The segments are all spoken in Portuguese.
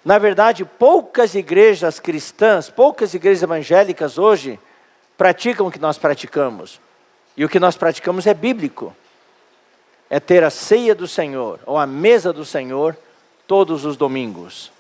Na verdade, poucas igrejas cristãs, poucas igrejas evangélicas hoje praticam o que nós praticamos. E o que nós praticamos é bíblico. É ter a ceia do Senhor, ou a mesa do Senhor, todos os domingos.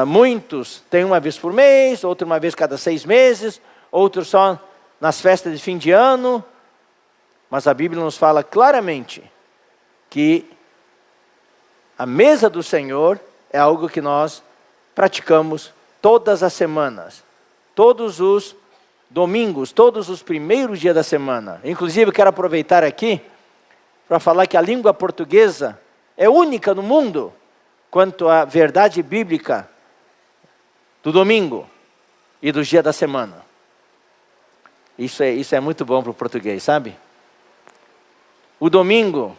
Muitos têm uma vez por mês, outros uma vez cada 6 meses, outros só nas festas de fim de ano. Mas a Bíblia nos fala claramente que a mesa do Senhor é algo que nós praticamos todas as semanas, todos os domingos, todos os primeiros dias da semana. Inclusive, eu quero aproveitar aqui para falar que a língua portuguesa é única no mundo quanto à verdade bíblica do domingo e dos dias da semana. Isso é muito bom para o português, sabe? O domingo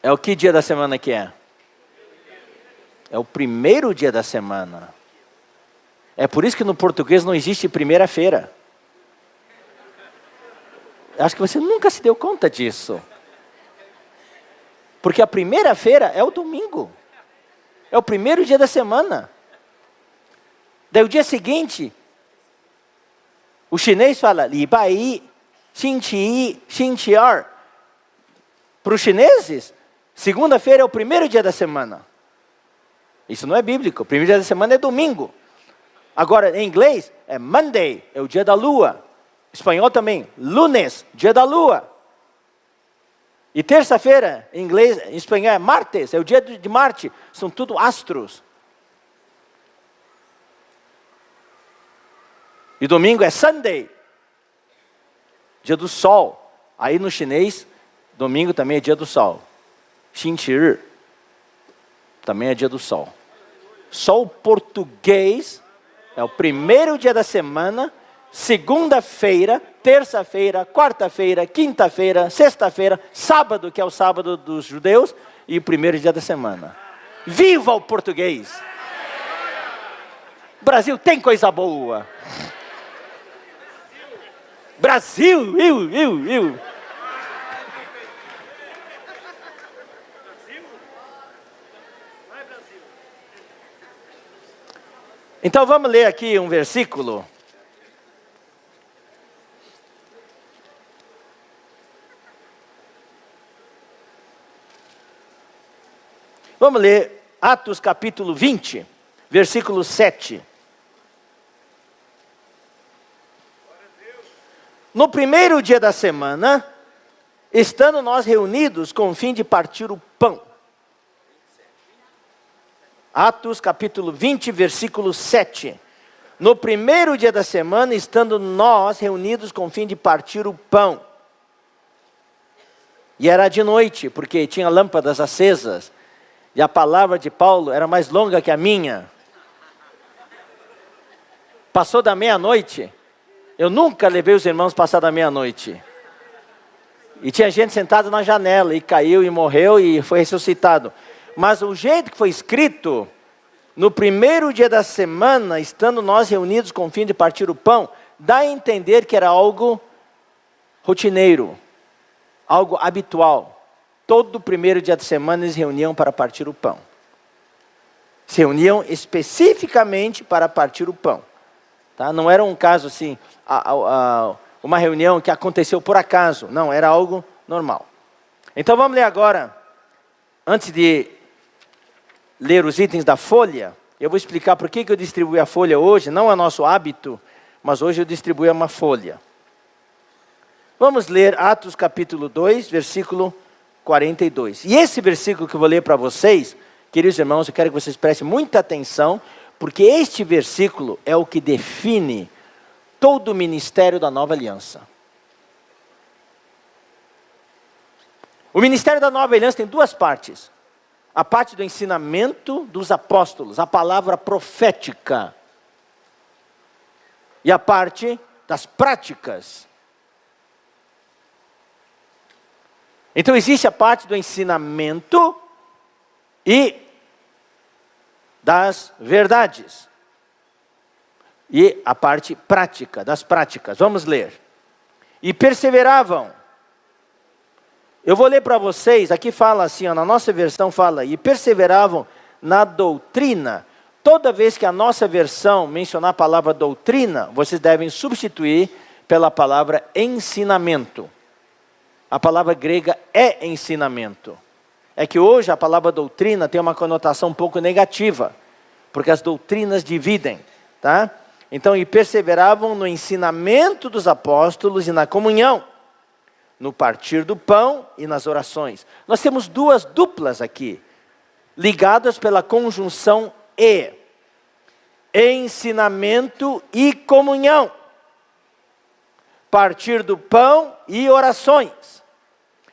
é o que dia da semana que é? É o primeiro dia da semana. É por isso que no português não existe primeira-feira. Acho que você nunca se deu conta disso. Porque a primeira-feira é o domingo. É o primeiro dia da semana. Daí o dia seguinte, o chinês fala, Li Bai Yi, Xin Qi Yi, Xin Qi Er. Para os chineses, segunda-feira é o primeiro dia da semana. Isso não é bíblico. O primeiro dia da semana é domingo. Agora, em inglês, é Monday, é o dia da lua. Espanhol também, lunes, dia da lua. E terça-feira, em inglês, em espanhol, é martes, é o dia de Marte. São tudo astros. E domingo é Sunday, dia do sol. Aí no chinês, domingo também é dia do sol. Xin Qi Ri, também é dia do sol. Só o português é o primeiro dia da semana, segunda-feira, terça-feira, quarta-feira, quinta-feira, sexta-feira, sábado, que é o sábado dos judeus, e o primeiro dia da semana. Viva o português! Brasil tem coisa boa! Brasil! Eu! Então vamos ler aqui um versículo. Vamos ler Atos capítulo 20, versículo 7. No primeiro dia da semana, estando nós reunidos com o fim de partir o pão. Atos capítulo 20, versículo 7. No primeiro dia da semana, estando nós reunidos com o fim de partir o pão. E era de noite, porque tinha lâmpadas acesas. E a palavra de Paulo era mais longa que a minha. Passou da meia-noite. Eu nunca levei os irmãos passar da meia-noite. E tinha gente sentada na janela, e caiu, e morreu, e foi ressuscitado. Mas o jeito que foi escrito, no primeiro dia da semana, estando nós reunidos com o fim de partir o pão, dá a entender que era algo rotineiro, algo habitual. Todo primeiro dia da semana eles reuniam para partir o pão. Se reuniam especificamente para partir o pão. Tá? Não era um caso assim, uma reunião que aconteceu por acaso. Não, era algo normal. Então vamos ler agora, antes de ler os itens da folha, eu vou explicar por que eu distribuí a folha hoje. Não é nosso hábito, mas hoje eu distribuí uma folha. Vamos ler Atos capítulo 2, versículo 42. E esse versículo que eu vou ler para vocês, queridos irmãos, eu quero que vocês prestem muita atenção, porque este versículo é o que define todo o ministério da Nova Aliança. O ministério da Nova Aliança tem duas partes. A parte do ensinamento dos apóstolos, a palavra profética. E a parte das práticas. Então existe a parte do ensinamento e das verdades. E a parte prática, das práticas. Vamos ler. E perseveravam Eu vou ler para vocês, aqui fala assim, ó, na nossa versão fala, e perseveravam na doutrina. Toda vez que a nossa versão mencionar a palavra doutrina, vocês devem substituir pela palavra ensinamento. A palavra grega é ensinamento. É que hoje a palavra doutrina tem uma conotação um pouco negativa, porque as doutrinas dividem, tá? Então, e perseveravam no ensinamento dos apóstolos e na comunhão, no partir do pão e nas orações. Nós temos duas duplas aqui, ligadas pela conjunção e. Ensinamento e comunhão. Partir do pão e orações.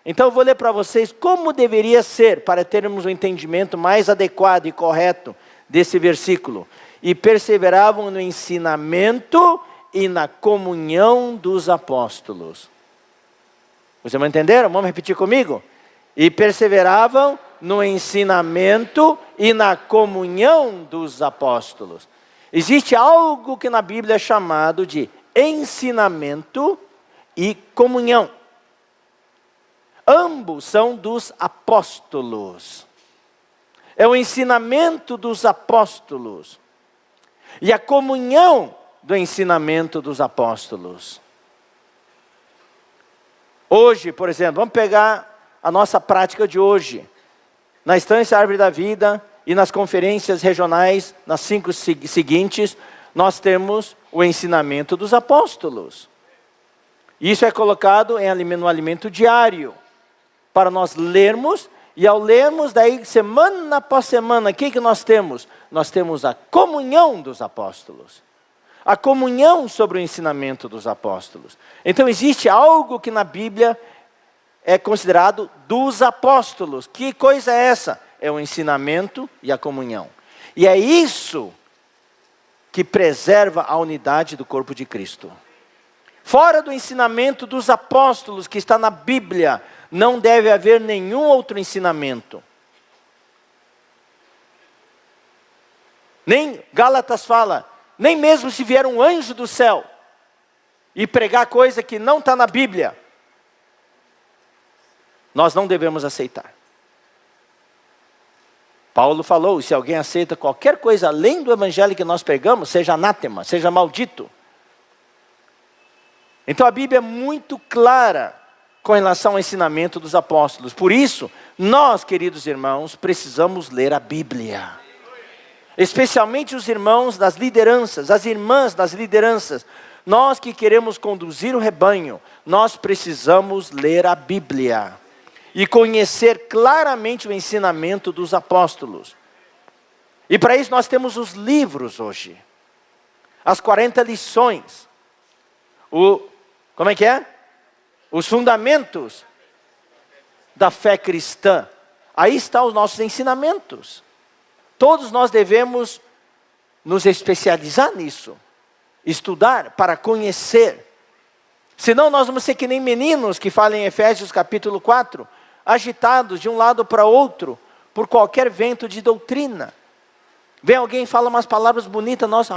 Então eu vou ler para vocês como deveria ser, para termos um entendimento mais adequado e correto desse versículo. E perseveravam no ensinamento e na comunhão dos apóstolos. Vocês vão entender? Vamos repetir comigo? E perseveravam no ensinamento e na comunhão dos apóstolos. Existe algo que na Bíblia é chamado de ensinamento e comunhão. Ambos são dos apóstolos. É o ensinamento dos apóstolos. E a comunhão do ensinamento dos apóstolos. Hoje, por exemplo, vamos pegar a nossa prática de hoje. Na Estância Árvore da Vida e nas conferências regionais, nas 5 seguintes, nós temos o ensinamento dos apóstolos. Isso é colocado no alimento diário, para nós lermos, e ao lermos, daí semana após semana, o que nós temos? Nós temos a comunhão dos apóstolos. A comunhão sobre o ensinamento dos apóstolos. Então existe algo que na Bíblia é considerado dos apóstolos. Que coisa é essa? É o ensinamento e a comunhão. E é isso que preserva a unidade do corpo de Cristo. Fora do ensinamento dos apóstolos que está na Bíblia, não deve haver nenhum outro ensinamento. Nem Gálatas fala, nem mesmo se vier um anjo do céu e pregar coisa que não está na Bíblia, nós não devemos aceitar. Paulo falou, se alguém aceita qualquer coisa além do evangelho que nós pregamos, seja anátema, seja maldito. Então a Bíblia é muito clara com relação ao ensinamento dos apóstolos. Por isso, nós, queridos irmãos, precisamos ler a Bíblia. Especialmente os irmãos das lideranças, as irmãs das lideranças. Nós que queremos conduzir o rebanho, nós precisamos ler a Bíblia. E conhecer claramente o ensinamento dos apóstolos. E para isso nós temos os livros hoje. As 40 lições. Como é que é? Os fundamentos da fé cristã. Aí estão os nossos ensinamentos. Todos nós devemos nos especializar nisso. Estudar para conhecer. Senão nós vamos ser que nem meninos que falam em Efésios capítulo 4. Agitados de um lado para outro. Por qualquer vento de doutrina. Vem alguém e fala umas palavras bonitas. Nós,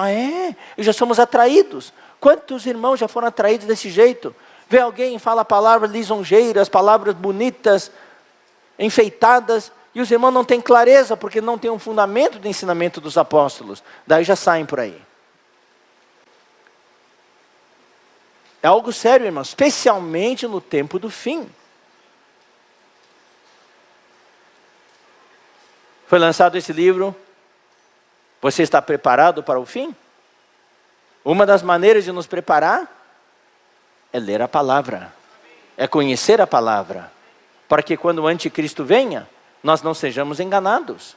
e já somos atraídos. Quantos irmãos já foram atraídos desse jeito? Vê alguém e fala palavras lisonjeiras, palavras bonitas, enfeitadas, e os irmãos não têm clareza, porque não tem um fundamento do ensinamento dos apóstolos. Daí já saem por aí. É algo sério, irmãos, especialmente no tempo do fim. Foi lançado esse livro. Você está preparado para o fim? Uma das maneiras de nos preparar é ler a palavra, é conhecer a palavra, para que quando o anticristo venha, nós não sejamos enganados.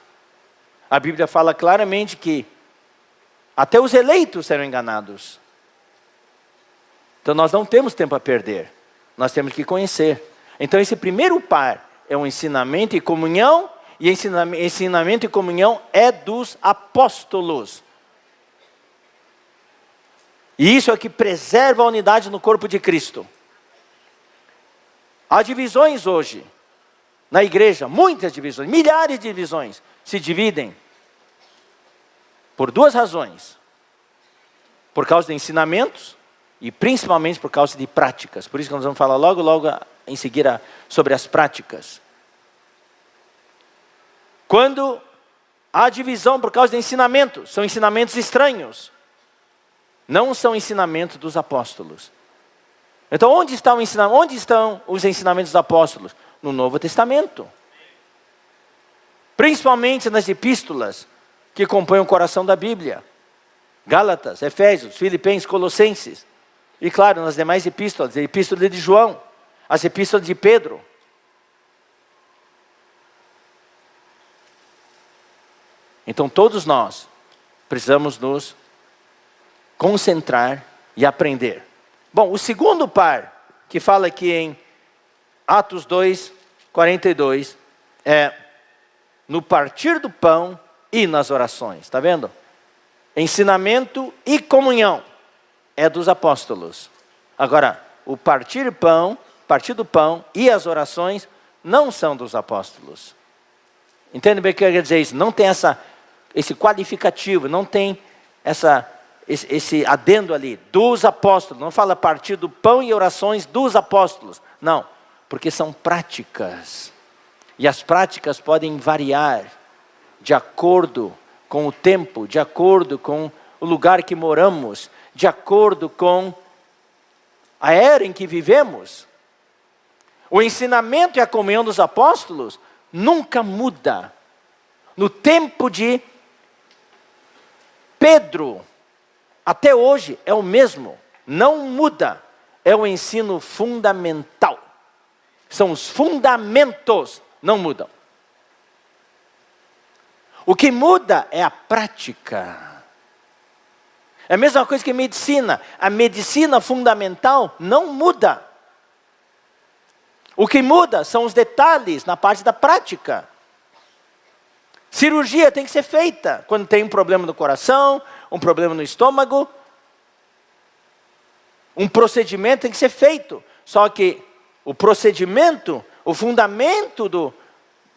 A Bíblia fala claramente que até os eleitos serão enganados. Então nós não temos tempo a perder, nós temos que conhecer. Então esse primeiro par é um ensinamento e comunhão, e ensinamento e comunhão é dos apóstolos. E isso é o que preserva a unidade no corpo de Cristo. Há divisões hoje, na igreja, muitas divisões, milhares de divisões, se dividem por duas razões. Por causa de ensinamentos e principalmente por causa de práticas. Por isso que nós vamos falar logo em seguir sobre as práticas. Quando há divisão por causa de ensinamentos, são ensinamentos estranhos. Não são ensinamentos dos apóstolos. Então onde estão os ensinamentos dos apóstolos? No Novo Testamento. Principalmente nas epístolas que compõem o coração da Bíblia. Gálatas, Efésios, Filipenses, Colossenses. E claro, nas demais epístolas, a epístola de João, as epístolas de Pedro. Então todos nós precisamos nos concentrar e aprender. Bom, o segundo par, que fala aqui em Atos 2, 42, é no partir do pão e nas orações. Está vendo? Ensinamento e comunhão é dos apóstolos. Agora, o partir do pão e as orações não são dos apóstolos. Entende bem o que quer dizer isso? Não tem esse qualificativo, não tem esse adendo ali, dos apóstolos. Não fala partir do pão e orações dos apóstolos. Não, porque são práticas. E as práticas podem variar de acordo com o tempo, de acordo com o lugar que moramos, de acordo com a era em que vivemos. O ensinamento e a comunhão dos apóstolos nunca muda. No tempo de Pedro, até hoje é o mesmo, não muda. É o ensino fundamental. São os fundamentos, não mudam. O que muda é a prática. É a mesma coisa que medicina. A medicina fundamental não muda. O que muda são os detalhes na parte da prática. Cirurgia tem que ser feita quando tem um problema no coração, um problema no estômago. Um procedimento tem que ser feito. Só que o procedimento, o fundamento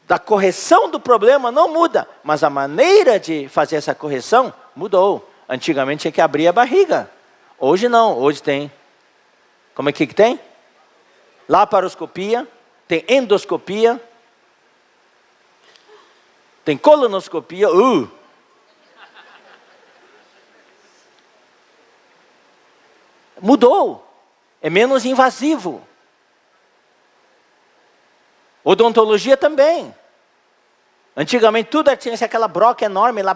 da correção do problema não muda. Mas a maneira de fazer essa correção mudou. Antigamente tinha que abrir a barriga. Hoje não, hoje tem. Como é que tem? Laparoscopia, tem endoscopia, tem colonoscopia. Mudou, é menos invasivo. Odontologia também. Antigamente tudo tinha aquela broca enorme lá.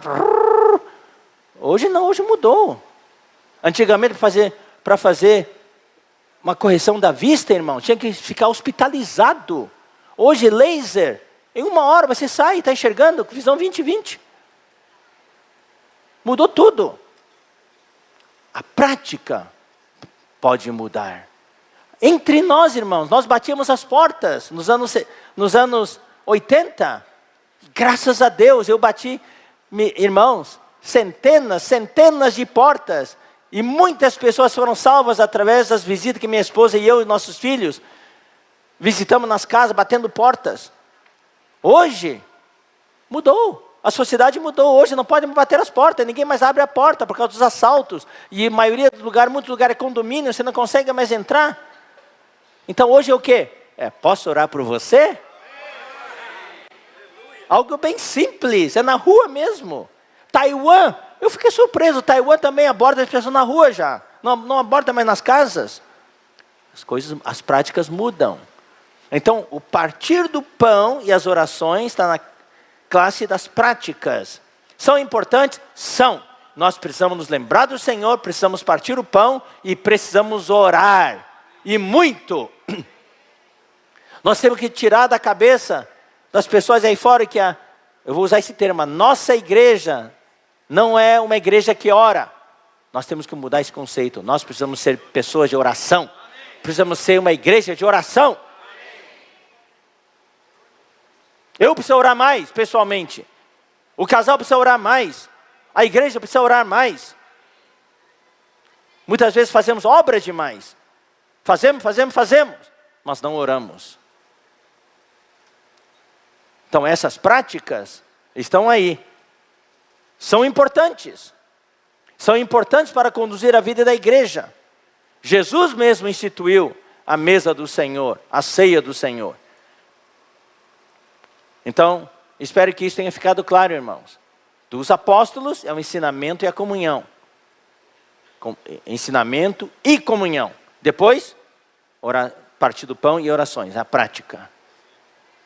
Hoje não, hoje mudou. Antigamente para fazer uma correção da vista, irmão, tinha que ficar hospitalizado. Hoje laser, em 1 hora você sai e está enxergando com visão 20/20. Mudou tudo. A prática pode mudar. Entre nós, irmãos, nós batíamos as portas nos anos 80. Graças a Deus, eu bati, irmãos, centenas de portas. E muitas pessoas foram salvas através das visitas que minha esposa e eu e nossos filhos visitamos nas casas, batendo portas. Hoje, mudou. A sociedade mudou. Hoje não pode bater as portas. Ninguém mais abre a porta por causa dos assaltos. E a maioria dos lugares, muitos lugares é condomínio, você não consegue mais entrar. Então hoje é o quê? Posso orar por você? Algo bem simples, é na rua mesmo. Taiwan, eu fiquei surpreso, Taiwan também aborda as pessoas na rua já. Não aborda mais nas casas. As práticas mudam. Então, o partir do pão e as orações está na classe das práticas. São importantes? São. Nós precisamos nos lembrar do Senhor, precisamos partir o pão e precisamos orar. E muito. Nós temos que tirar da cabeça das pessoas aí fora que eu vou usar esse termo, a nossa igreja não é uma igreja que ora. Nós temos que mudar esse conceito. Nós precisamos ser pessoas de oração. Precisamos ser uma igreja de oração. Eu preciso orar mais, pessoalmente. O casal precisa orar mais. A igreja precisa orar mais. Muitas vezes fazemos obras demais. Fazemos, mas não oramos. Então essas práticas estão aí. São importantes. São importantes para conduzir a vida da igreja. Jesus mesmo instituiu a mesa do Senhor, a ceia do Senhor. Então, espero que isso tenha ficado claro, irmãos. Dos apóstolos é o ensinamento e a comunhão. Ensinamento e comunhão. Depois, partir do pão e orações, a prática.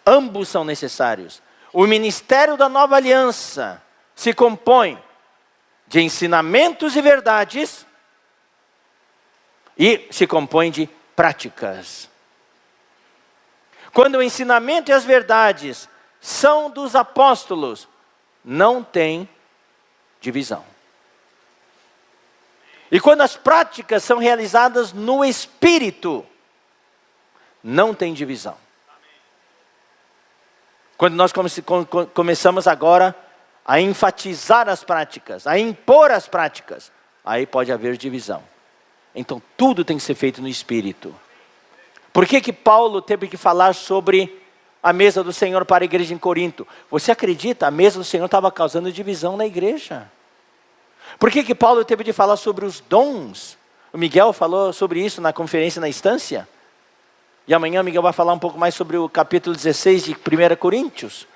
Ambos são necessários. O ministério da nova aliança se compõe de ensinamentos e verdades e se compõe de práticas. Quando o ensinamento e as verdades são dos apóstolos, não tem divisão. E quando as práticas são realizadas no Espírito, não tem divisão. Quando nós começamos agora a enfatizar as práticas, a impor as práticas, aí pode haver divisão. Então tudo tem que ser feito no Espírito. Por que Paulo teve que falar sobre a mesa do Senhor para a igreja em Corinto? Você acredita? A mesa do Senhor estava causando divisão na igreja. Por que Paulo teve de falar sobre os dons? O Miguel falou sobre isso na conferência na Estância. E amanhã o Miguel vai falar um pouco mais sobre o capítulo 16 de 1 Coríntios.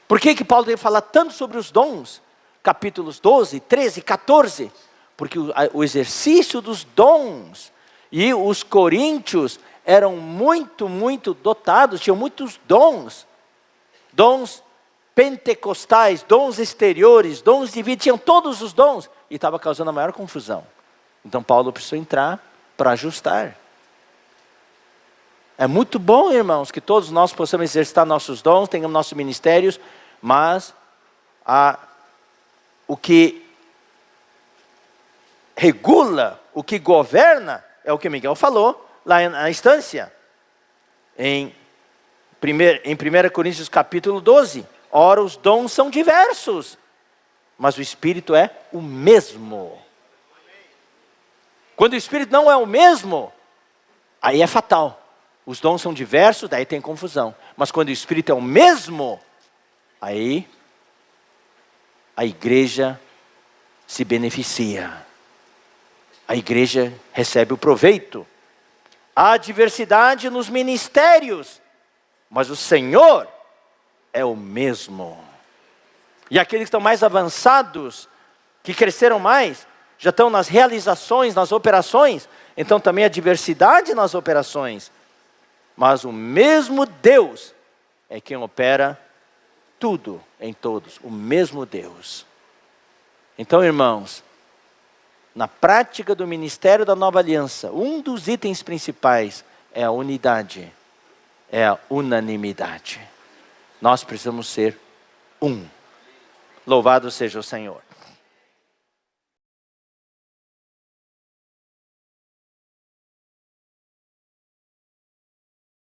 Por que Paulo teve que falar tanto sobre os dons? Capítulos 12, 13, 14. Porque o exercício dos dons, e os coríntios eram muito, muito dotados, tinham muitos dons. Dons pentecostais, dons exteriores, dons de vida, tinham todos os dons. E estava causando a maior confusão. Então Paulo precisou entrar para ajustar. É muito bom, irmãos, que todos nós possamos exercitar nossos dons, tenhamos nossos ministérios, mas o que regula, o que governa, é o que Miguel falou lá na Estância. Em 1 Coríntios capítulo 12. Ora, os dons são diversos, mas o Espírito é o mesmo. Quando o Espírito não é o mesmo, aí é fatal. Os dons são diversos, daí tem confusão. Mas quando o Espírito é o mesmo, aí a igreja se beneficia. A igreja recebe o proveito. Há diversidade nos ministérios, mas o Senhor é o mesmo. E aqueles que estão mais avançados, que cresceram mais, já estão nas realizações, nas operações, então também há diversidade nas operações. Mas o mesmo Deus é quem opera tudo em todos, o mesmo Deus. Então, irmãos, na prática do ministério da nova aliança, um dos itens principais é a unidade, é a unanimidade. Nós precisamos ser um. Louvado seja o Senhor.